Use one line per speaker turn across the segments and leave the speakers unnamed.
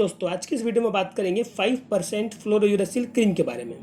दोस्तों, आज की इस वीडियो में बात करेंगे 5% फ्लोरोयूरेसिल क्रीम के बारे में।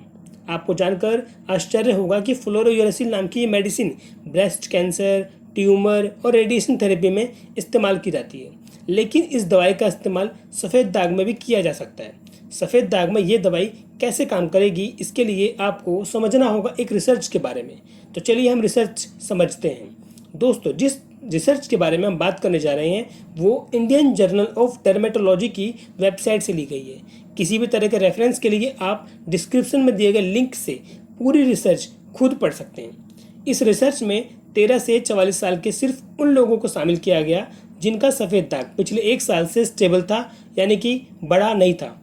आपको जानकर आश्चर्य होगा कि फ्लोरोयूरेसिल नाम की ये मेडिसिन ब्रेस्ट कैंसर, ट्यूमर और रेडिएशन थेरेपी में इस्तेमाल की जाती है। लेकिन इस दवाई का इस्तेमाल सफ़ेद दाग में भी किया जा सकता है। सफ़ेद दाग में ये दवाई कैसे काम करेगी, इसके लिए आपको समझना होगा एक रिसर्च के बारे में। तो चलिए हम रिसर्च समझते हैं। दोस्तों, जिस रिसर्च के बारे में हम बात करने जा रहे हैं वो इंडियन जर्नल ऑफ डर्मेटोलॉजी की वेबसाइट से ली गई है। किसी भी तरह के रेफरेंस के लिए आप डिस्क्रिप्शन में दिए गए लिंक से पूरी रिसर्च खुद पढ़ सकते हैं। इस रिसर्च में 13 से 44 साल के सिर्फ उन लोगों को शामिल किया गया जिनका सफ़ेद दाग पिछले 1 साल से स्टेबल था, यानी कि बड़ा नहीं था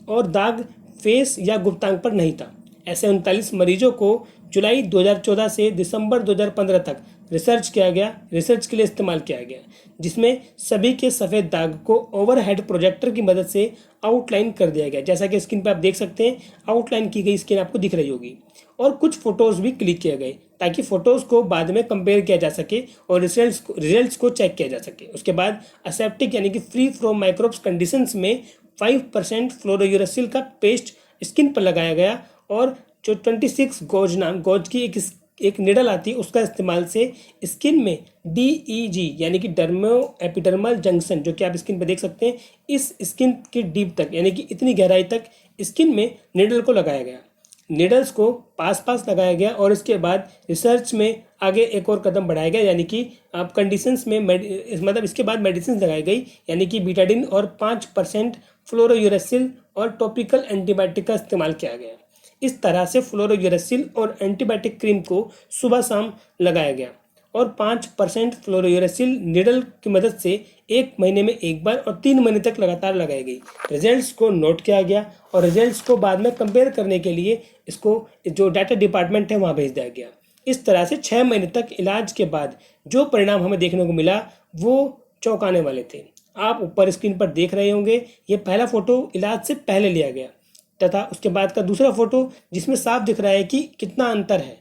और दाग फेस या गुप्तांग पर नहीं था। ऐसे 39 मरीजों को जुलाई 2014 से दिसंबर 2015 तक रिसर्च के लिए इस्तेमाल किया गया, जिसमें सभी के सफ़ेद दाग को ओवरहेड प्रोजेक्टर की मदद से आउटलाइन कर दिया गया। जैसा कि स्क्रीन पर आप देख सकते हैं, आउटलाइन की गई स्क्रीन आपको दिख रही होगी। और कुछ फ़ोटोज़ भी क्लिक किए गए ताकि फ़ोटोज़ को बाद में कंपेयर किया जा सके और रिजल्ट्स को चेक किया जा सके। उसके बाद असेप्टिक यानी कि फ्री फ्रॉम माइक्रोब्स कंडीशंस में 5% फ्लोरोयूरेसिल का पेस्ट स्किन पर लगाया गया और जो 26 गॉज की एक निडल आती है, उसका इस्तेमाल से स्किन में DEG यानी कि डर्मो एपिडर्मल जंक्शन, जो कि आप स्किन पर देख सकते हैं, इस स्किन की डीप तक यानी कि इतनी गहराई तक स्किन में निडल को लगाया गया। निडल्स को पास लगाया गया और इसके बाद रिसर्च में आगे एक और कदम बढ़ाया गया, यानी कि आप कंडीशंस में मतलब इसके बाद मेडिसिन लगाई गई, यानी कि बीटाडिन और 5% फ्लोरोयूरेसिल और टॉपिकल एंटीबायोटिक का इस्तेमाल किया गया। इस तरह से फ्लोरोयूरेसिल और एंटीबायोटिक क्रीम को सुबह शाम लगाया गया और 5% फ्लोरोयूरेसिल निडल की मदद से 1 महीने में एक बार और 3 महीने तक लगातार लगाई गई। रिजल्ट्स को नोट किया गया और रिजल्ट्स को बाद में कंपेयर करने के लिए इसको जो डाटा डिपार्टमेंट है वहाँ भेज दिया गया। इस तरह से 6 महीने तक इलाज के बाद जो परिणाम हमें देखने को मिला वो चौंकाने वाले थे। आप ऊपर स्क्रीन पर देख रहे होंगे, ये पहला फोटो इलाज से पहले लिया गया तथा उसके बाद का दूसरा फोटो जिसमें साफ दिख रहा है कि कितना अंतर है,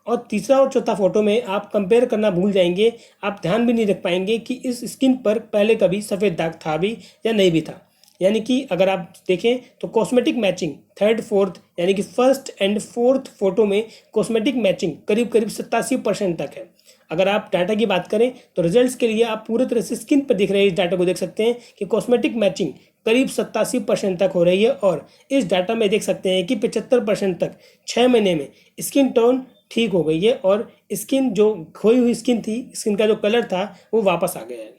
और तीसरा और चौथा फोटो में आप कंपेयर करना भूल जाएंगे। आप ध्यान भी नहीं रख पाएंगे कि इस स्किन पर पहले कभी सफ़ेद दाग था भी या नहीं भी था। यानी कि अगर आप देखें तो कॉस्मेटिक मैचिंग 3rd 4th यानी कि 1st एंड 4th फोटो में कॉस्मेटिक मैचिंग करीब 87% तक है। अगर आप डाटा की बात करें तो रिजल्ट्स के लिए आप पूरी तरह से स्किन पर दिख रहे इस डाटा को देख सकते हैं कि कॉस्मेटिक मैचिंग करीब 87% तक हो रही है और इस डाटा में देख सकते हैं कि 75% तक 6 महीने में स्किन टोन ठीक हो गई है और स्किन जो खोई हुई स्किन थी, स्किन का जो कलर था वो वापस आ गया है।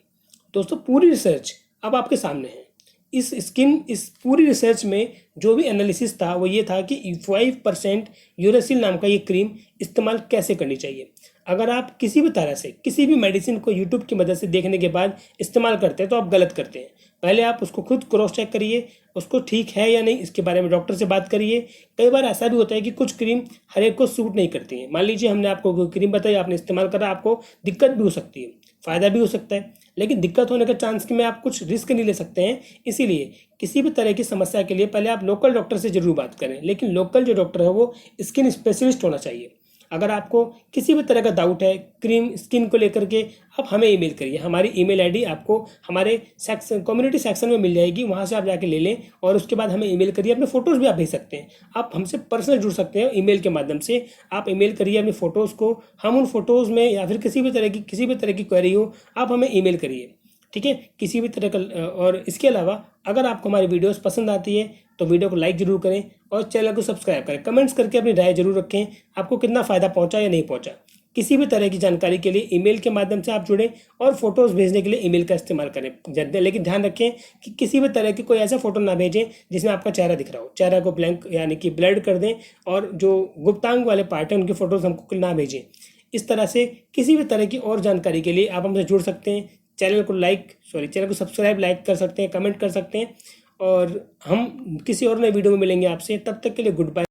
दोस्तों, पूरी रिसर्च अब आपके सामने है। इस पूरी रिसर्च में जो भी एनालिसिस था वो ये था कि 5% यूरेसिल नाम का ये क्रीम इस्तेमाल कैसे करनी चाहिए। अगर आप किसी भी तरह से किसी भी मेडिसिन को यूट्यूब की मदद से देखने के बाद इस्तेमाल करते हैं तो आप गलत करते हैं। पहले आप उसको खुद क्रॉस चेक करिए, उसको ठीक है या नहीं, इसके बारे में डॉक्टर से बात करिए। कई बार ऐसा भी होता है कि कुछ क्रीम हर एक को सूट नहीं करती है। मान लीजिए हमने आपको कोई क्रीम बताई, आपने इस्तेमाल करा, आपको दिक्कत भी हो सकती है, फ़ायदा भी हो सकता है, लेकिन दिक्कत होने का चांस में आप कुछ रिस्क नहीं ले सकते हैं। इसीलिए किसी भी तरह की समस्या के लिए पहले आप लोकल डॉक्टर से ज़रूर बात करें, लेकिन लोकल जो डॉक्टर है वो स्किन स्पेशलिस्ट होना चाहिए। अगर आपको किसी भी तरह का डाउट है क्रीम स्किन को लेकर के, आप हमें ईमेल करिए। हमारी ईमेल आईडी आपको हमारे कम्युनिटी सेक्शन में मिल जाएगी, वहाँ से आप जाके ले लें और उसके बाद हमें ईमेल करिए। अपने फ़ोटोज़ भी आप भेज सकते हैं, आप हमसे पर्सनल जुड़ सकते हैं ईमेल के माध्यम से। आप ईमेल करिए अपने फ़ोटोज़ को, हम उन फ़ोटोज़ में या फिर किसी भी तरह की क्वेरी हो आप हमें ईमेल करिए, ठीक है, किसी भी तरह का। और इसके अलावा अगर आपको हमारी वीडियोस पसंद आती है तो वीडियो को लाइक ज़रूर करें और चैनल को सब्सक्राइब करें। कमेंट्स करके अपनी राय जरूर रखें, आपको कितना फ़ायदा पहुंचा या नहीं पहुंचा। किसी भी तरह की जानकारी के लिए ईमेल के माध्यम से आप जुड़ें और फोटोज़ भेजने के लिए ईमेल का इस्तेमाल करें। लेकिन ध्यान रखें कि किसी भी तरह की कोई ऐसा फ़ोटो ना भेजें जिसमें आपका चेहरा दिख रहा हो। चेहरा को ब्लैंक यानी कि ब्लर्ड कर दें और जो गुप्तांग वाले पार्ट हैं उनकी फ़ोटोज़ हमको ना भेजें। इस तरह से किसी भी तरह की और जानकारी के लिए आप हमसे जुड़ सकते हैं। चैनल को सब्सक्राइब लाइक कर सकते हैं, कमेंट कर सकते हैं और हम किसी और नए वीडियो में मिलेंगे आपसे। तब तक के लिए गुड बाय।